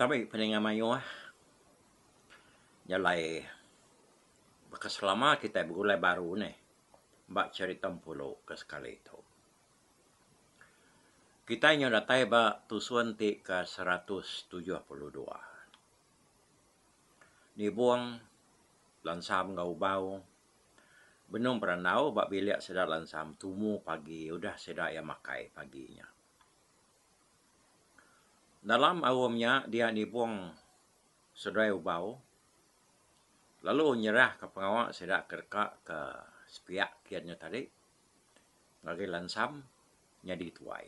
Tapi peningan mayo nyalai bekas lama kita bergulai baru nih. Mbak cerita pulau ke sekali itu. Kita nyodatai ba tusuan ti ke 172. Dibuang lansam ngau bau. Benung peranau bak biliak sedak lansam tumu pagi. Udah sedak ya makai paginya. Dalam awamnya dia dibuang sedai ubau. Lalu nyerah ke pengawal sedak kerka ke sepiak kiannya tadi. Ngagi lansam nyadi tuai.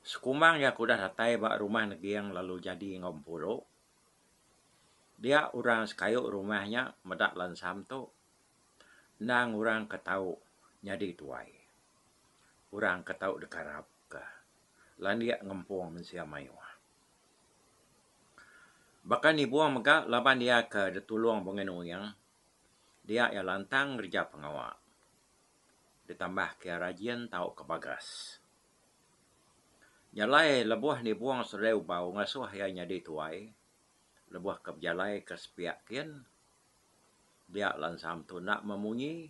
Sekumang ya kuda datai bak rumah negiang lalu jadi ngompulo. Dia orang sekayuk rumahnya medak lansam tu. Nang orang ketau nyadi tuai. Orang ketau dekarap ke. Lan dia ngempung mensia mayuah. Bahkan ibuang mega laban dia ke detulung bongen uyang. Dia ya lantang kerja pengawal. Ditambah ke rajin tau ke bagas. Nyalai lebuah ni buang sedai ubau ngasuh ya nyadi tuai. Lebuah ke jalai ke sepiak kian. Dia lansam tu nak memunyi.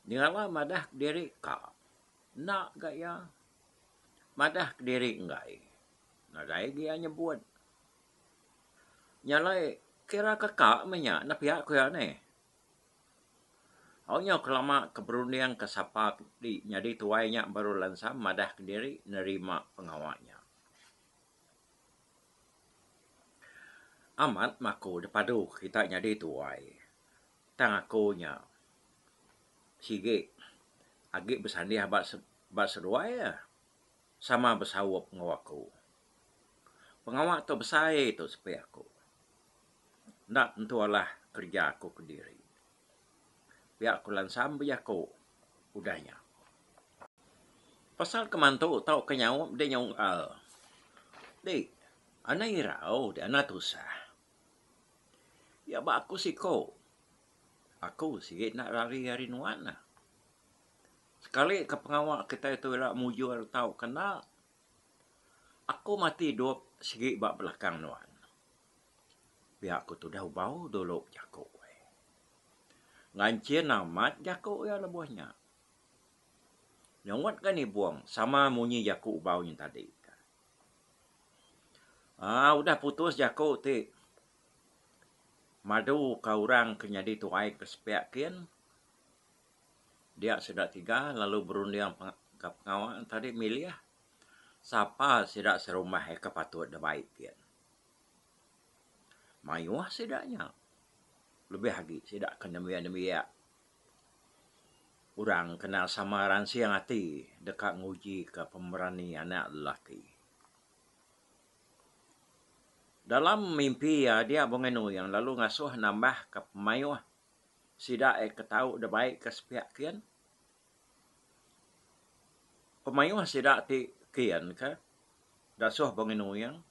Ngala madah diri ka. Nak gaya. Madah diri enggak. Nadai dia nyebut. Nyalai kira kakak menya na pihak ku ya ne. Awnya kelama keberundian kesapa di nyadi tuainya baru lansam madah diri nerima pengawalnya. Amat maku depadu kita nyadi tuai. Tang akunya. Sige. Agi besandia bak seduai ya. Sama besawap ngawaku. Pengawak tu besai tu sepi aku. Ndak tentualah kerja aku ke diri. Biar aku lansam biar aku. Udahnya. Pasal kemantu tau kenyawap dia nyong al. Di. Ana irau dia ana tusah. Ya ba aku siko. Aku sige nak lari nuana. Sekali ke pengawak kita itu lah mujur tahu kena. Aku mati dua segi bak belakang nuan. Biar aku tu dah bau dulu jago. Ngancin amat jago ya lebuhnya. Nyongwat kan ni buang sama munyi jago bau yang tadi. Udah putus jago ti. Madu ka orang kenyadi tuai kesepiakin. Dia sudah 3 lalu berunding ke pengawal tadi milih. Siapa tidak serumah ke patut dah baik kian. Mayuah sidaknya. Lebih lagi sidak kena demiak. Orang kenal samaran siang hati dekat nguji ke pemberani anak lelaki. Dalam mimpi ya dia bongenu yang lalu ngasuh nambah ke pemayuah. Sidak ketau dah baik ke sepiak kian. Pemayuah sidak ti kian ke. Dasuh bongenu yang.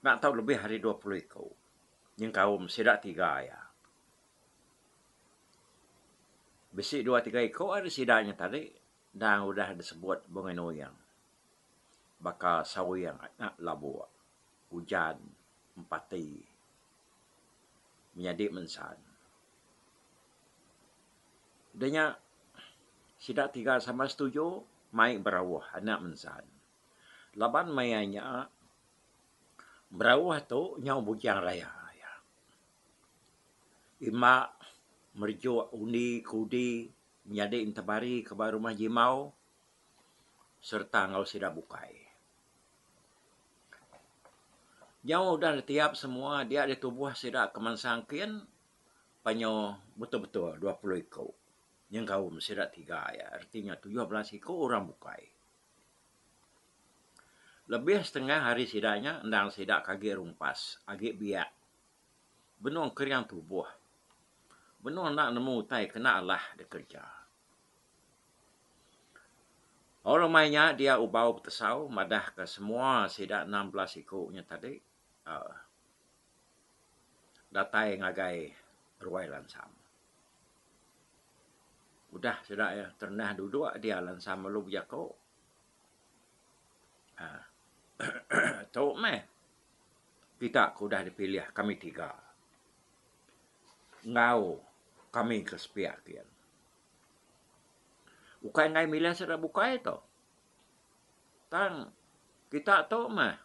Nak tahu lebih hari 20 ikau. Yang kaum sidak 3 ya. Besi 2-3 ikau ada sidaknya tadi. Dan udah disebut bongenu yang. Bakal sawi yang nak labu. Hujan. Empati. Menjadi mensan. Danya. Sidak 3 sama setuju. Mai berawah anak mensan. Laban mayanya. Berawah tu nyaw bujang raya. Ima merjuk undi kudi menjadi intabari ke rumah jimau serta ngau sidak bukai. Jauh dah tiap semua dia ada tubuh sidak kemansangkin panyo betul-betul 20 ikau. Yang kaum sidak 3 ya. Artinya 17 ikau orang bukai. Lebih setengah hari sidaknya endang sidak kaki rumpas. Agak biak. Benung keriang tubuh. Benung nak nemu tai kena lah dia kerja. Orang mainnya dia ubau petesau. Madah ke semua sidak 16 ikutnya tadi. Datai ngagai ruai lansam. Udah sidak ya. Ternah duduk dia lansam malu berjako. Tahu meh, kita sudah dipilih kami 3. Ngau kami ke sepiak kian. Bukan ngai milih sudah buka itu. Tang kita tahu mah.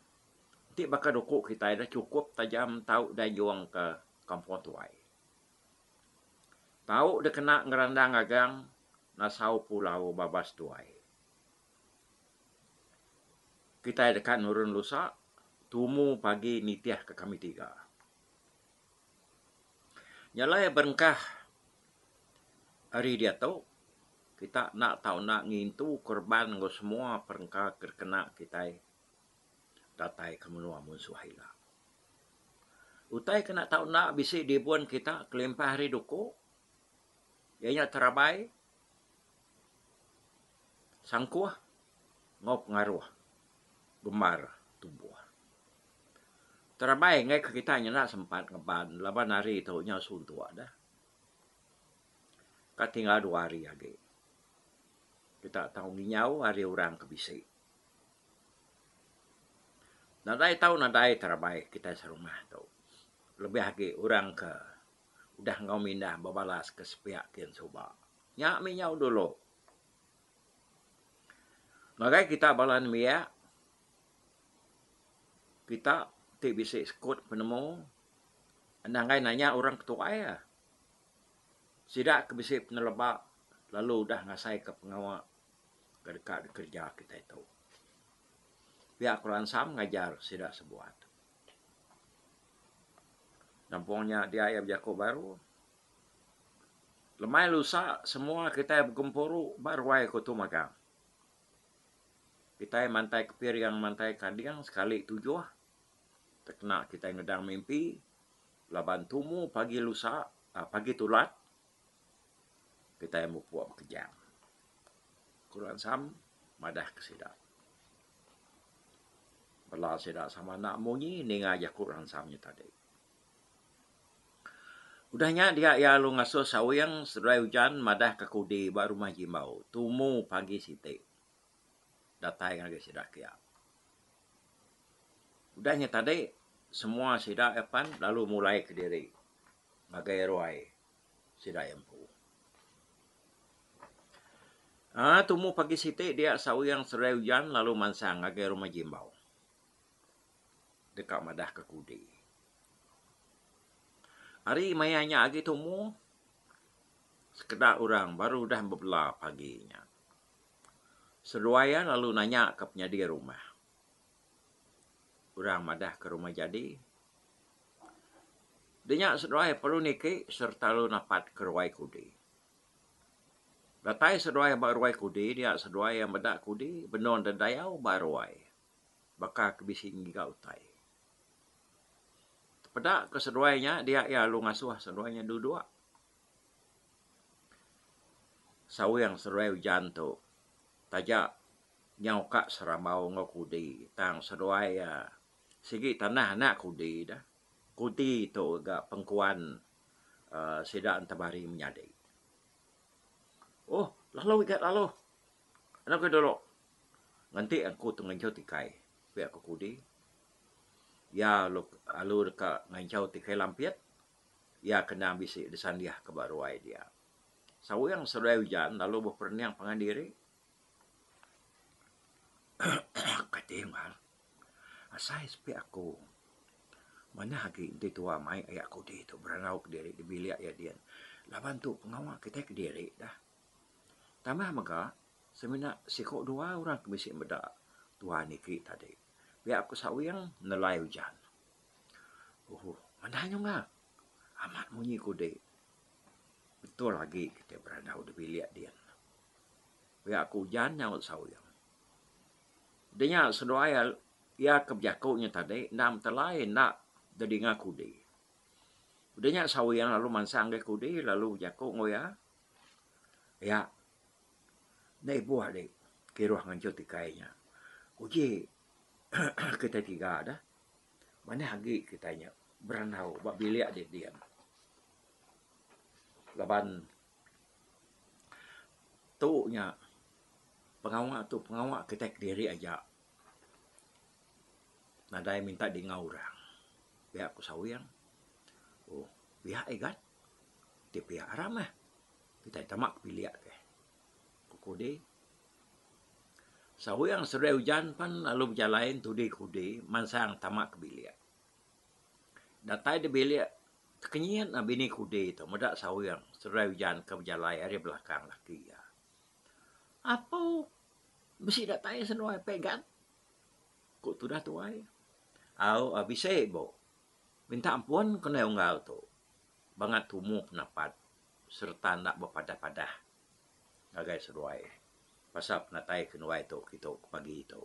Ti bakal dukuk kita dah cukup tajam tahu dah juang ke kampung tuai. Tahu dah kena ngerandang agang nasau pulau babas tuai. Kita dekat nurun lusa, tumu pagi nitiah ke kami 3. Nyalai berengkah hari dia tahu kita nak tahu nak ngintu korban ngo semua perengkah terkena kita datai kemenua musuh hila. Utai kena tahu nak bisi dibuan kita kelempah hari duku. Ianya terabai sangkuah ngau pengaruh gemar tubuh. Terabai ngai ke kita nak sempat ngeban laban hari tu nya suntua dah. Tinggal 2 hari lagi. Kita tahu nginyau hari orang ke bisi. Nadai tahu nadai terabai kita serumah tu. Lebih lagi orang ke udah ngau mindah babalas ke sepiak kian coba. Nyak minyau dulu. Maka kita balan mia. Kita ti bisi skut penemu. Andangai nanya orang ketua ya. Sidak ke bisi penelebak. Lalu dah ngasai ke pengawal. Ke dekat kerja kita itu. Pihak Quran Sam ngajar sidak sebuat. Nampungnya dia yang berjaku baru. Lemai lusa semua kita bergempuru barwai kutu magang. Kita mantai kepir yang mantai kadiang sekali 7. Terkena kita ngedang mimpi. Laban tumu pagi lusa, pagi tulat. Kita yang mempuak kejam. Quran Sam madah kesidak. Bala sidak sama nak munyi ninga aja Quran Samnya tadi. Udahnya dia ya lu ngasuh sawiyang serai hujan madah ke kudi baru rumah jimbau. Tumu pagi siti. Datai ngage sidak kia. Udahnya tadi semua sidak epan lalu mulai ke diri. Ngagai ruai sidak empu. Tumu pagi siti dia sawiyang serai hujan lalu mansang ngagai rumah jimbau. Dekat madah ke kudi. Hari mayanya agi tumu sekedar orang baru dah berbelah paginya. Seduaya lalu nanya ke penyedia rumah. Orang madah ke rumah jadi. Dia seduaya perlu niki serta lu napat ke ruai kudi. Datai seduaya baruai kudi dia seduaya medak kudi benon dan dayau baruai. Baka kebising giga utai. Pada keseduainya dia ya lu ngasuh seduainya dua. Sawi yang seduai hujan tu. Tajak nyau kak serambau ngokudi. Tang seduai sigi tanah anak kudi dah. Kudi tu agak pengkuan sidak antabari menyadai. Oh, lalu ikat lalu. Anak ke dulu. Nanti aku tu ngancau tikai. Biar aku kudi. Ya lalu dekat ngancau tikai lampiat. Ya kena bisik desandiah ke baruai dia. Sawi yang seduai hujan lalu berperniang pengandiri. Katingal. Asai sepi aku. Mana lagi di tua mai ayah aku di itu beranau ke diri di bilik ya dia. Laban tu pengawal kita ke diri dah. Tambah maka semina sikok 2 orang kebisik beda tua niki tadi. Biar aku sawi yang nelai hujan. Mana nggak? Amat munyi kude. Betul lagi kita beranau di bilik dia. Biar aku hujan nyaut sawi yang. Dia sedoaya ya kebiakunya tadi nam terlain nak jadi ngakudi. Udahnya sawi yang lalu mansang ke kudi lalu jakuk ngoya. Ya. Nei buah deh. Kiruah ngancut tikainya. Uji kita 3 dah. Mana lagi kitanya beranau bak bilik dia. Laban tunya pengawal kita diri aja. nadai minta di ngaurang. Pihak ku sawiang. Oh, pihak egat. Di pihak ramah. Kita tamak piliak ke. Kukude. Sawiang serai hujan pan lalu berjalain tudi kude mansang tamak kebiliak. Datai di biliak kenyian na bini kude itu muda sawiang serai hujan ke berjalai hari belakang laki ya. Apa besi datai senuai pegang? Kok tu dah tuai? Au abise bo. Minta ampun kena unggal tu. Bangat tumu penapat serta nak berpadah-padah. Agai seruai. Pasal penatai kenuai tu kita pagi itu.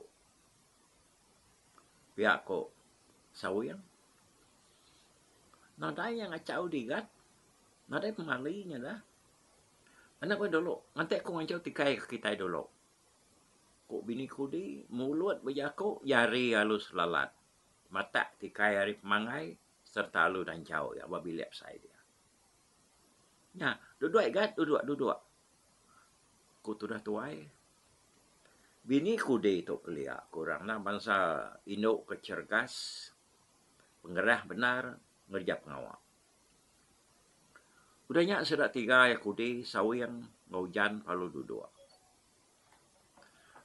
Pihak ko sawiang. Nadai yang acau digat. Nadai pemalinya dah. Anak ko dulu. Nanti ko ngacau tikai ke kita dulu. Kok bini kudi mulut berjaku yari halus lalat. Mata tikai hari pemangai serta alu dan jauh ya babilap saya dia. Ya, duduk duduk. Ku tu dah tuai. Bini kudi itu keliak kurang nah bangsa induk kecergas, pengerah benar, ngerjap ngawak. Udahnya sudah 3 ya kudi sawiang ngaujan palu duduk.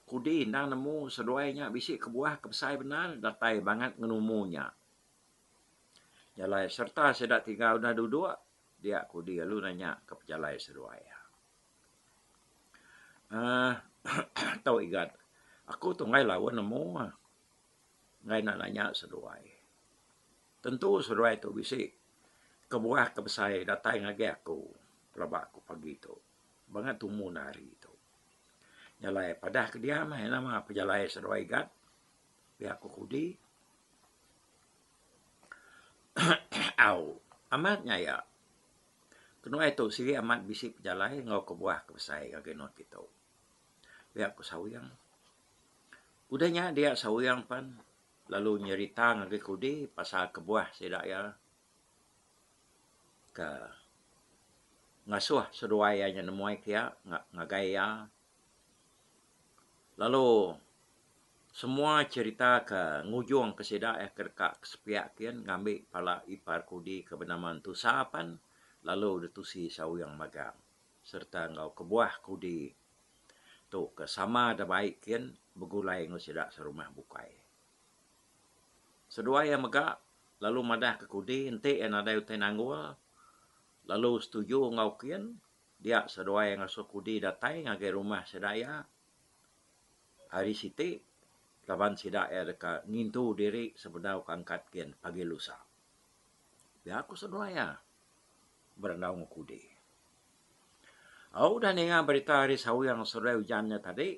Kudi nang nemu seduainya bisik kebuah kebesai benar datai banget ngenumunya. Jalai serta sedak 3 udah duduk dia kudi lalu nanya ke pejalai seduai. Tahu igat. Aku tu ngai lawan nemu. Ngai nak nanya seduai. Tentu seduai tu bisik kebuah kebesai datai ngage aku. Pelabak aku pagi tu. Banget tumu nari tu. Jalai padah ke dia mah nama pejalai seduai gat. Pihak ku kudi. Au, amatnya ya. Kenapa itu sih amat bisik pejalai ngau kebuah kebesai ngage not gitu. Pihak ku sawiang. Udahnya dia sawiang pan lalu nyerita ngage kudi pasal kebuah sedak ya. Ke ngasuh seduai nya nemuai kia ngagai ya. Lalu semua cerita ke ngujung ke sedak ya kerka kesepiak kian ngambil pala ipar kudi ke benaman tu sapan lalu detusi sawiang magang serta ngau kebuah kudi tu ke sama ada baik kian begulai ngau sedak serumah bukai. Seduai yang megak lalu madah ke kudi ente yang ada utai nanggul lalu setuju ngau kian dia seduai yang ngasuh kudi datai ngagai rumah sedaya hari siti laban sidak ya dekat ngintu diri sebenau kangkat kian pagi lusa. Ya aku seduai ya berendau ngukudi. Au dah nenga berita hari sawiang seduai hujannya tadi.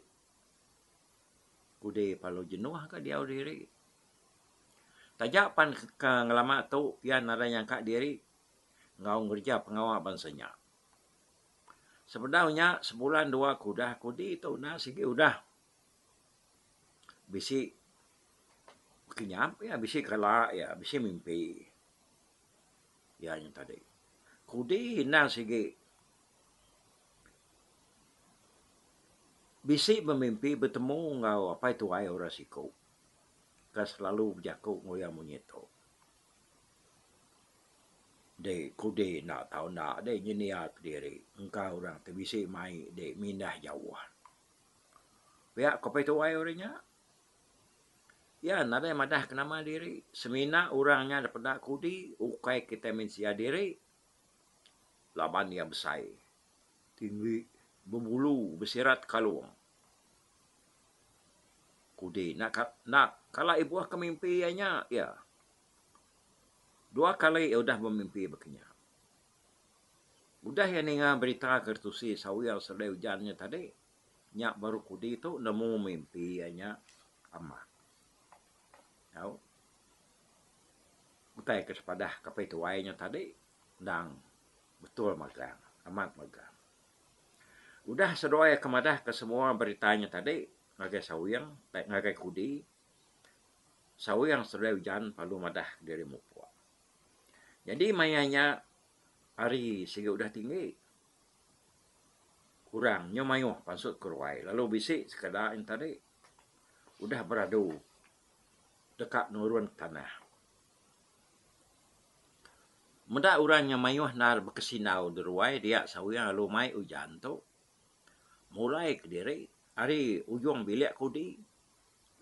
Kudi palu jenuh ke dia diri. Tajapan ke ngelama tu pian ada yang kak diri ngau ngerja pengawal bansanya. Sebenarnya sebulan 2 kudah kudi itu nah sigi udah bisi kenyap ya bisi kala ya bisi mimpi ya yang tadi kudi nah sigi bisi memimpi bertemu ngau apa itu ai orasiko ka selalu berjaku ngoyang munyeto de kudi nak tahu nak de nyeniat diri engkau orang tu bisi mai de mindah jauh pihak apa itu ai orangnya. Ya, nada madah kenama diri. Semina orangnya daripada kudi, ukai kita mensia diri. Laban dia besai. Tinggi, berbulu, bersirat kalung. Kudi, nak kalau ibu kemimpiannya, ya. 2 kali udah memimpi begini. Udah ya ninga berita kertusi sawiang sedai hujannya tadi. Nyak baru kudi itu nemu mimpiannya amat. Tahu? Utai kesepadah kapai tuainya tadi dan betul magang, amat magang. Udah sedoai kemadah ke semua beritanya tadi ngagai sawiang, ngagai kudi. Sawiang sedai hujan palu madah dari mupua. Jadi mayanya hari sehingga udah tinggi. Kurang nyomayuh pansut kurwai. Lalu bisik sekadar tadi udah beradu. dekat nurun tanah. Menda urangnya mayuh nar berkesinau deruai dia sawiang lumai hujan tu. Mulai ke diri hari ujung bilik kudi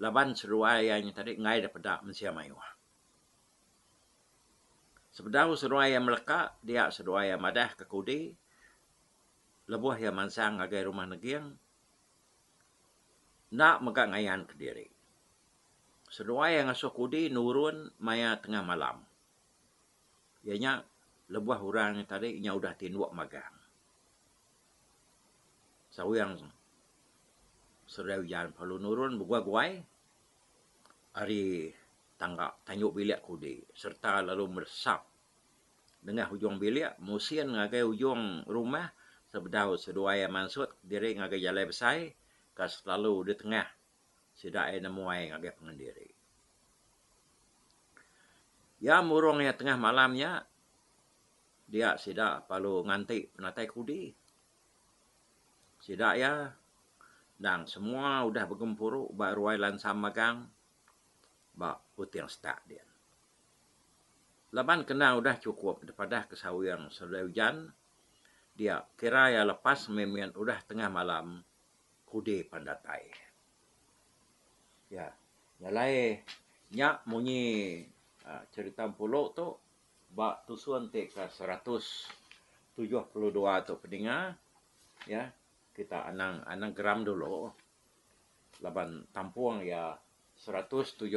laban seruai yang tadi ngai daripada mensia mayuh. Sebedau seruai yang melekat dia seruai yang madah ke kudi lebuh yang mansang agai rumah negiang nak megak ngayan ke diri. Seruai yang asuh kudi nurun maya tengah malam. Ianya lebuh orang yang tadi nya udah tinduak magang. Sawiang serai hujan palu nurun berguai-guai hari tanggap tanyuk bilik kudi serta lalu meresap dengan hujung bilik musian ngagai hujung rumah sebedau seduai mansut diri ngagai jalai besai kas selalu di tengah sidai nemuai ngagai pengendiri. Ya murung ya tengah malamnya dia sida palu nganti penatai kudi. Sida ya dan semua udah bergempuru baruai lansam magang ba putih stak dia. Laban kena udah cukup daripada kesawiang serai hujan dia kira ya lepas memian udah tengah malam kudi pandatai. Ya, nyalai nyak munyi cerita pulau tu ba tusuan te ke 172 tu pendengar ya kita anang geram dulu laban tampuang ya 173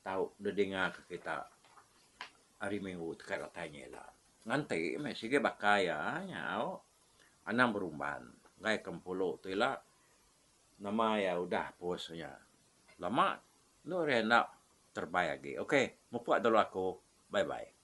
tahu dengar ke kita hari Minggu tekat tanya lah nganti masih ke bakaya nyau anang berumban ngai kempulo tu lah nama ya udah posnya lama lo rena terbaik lagi. Okey, mupuak dulu aku. Bye-bye.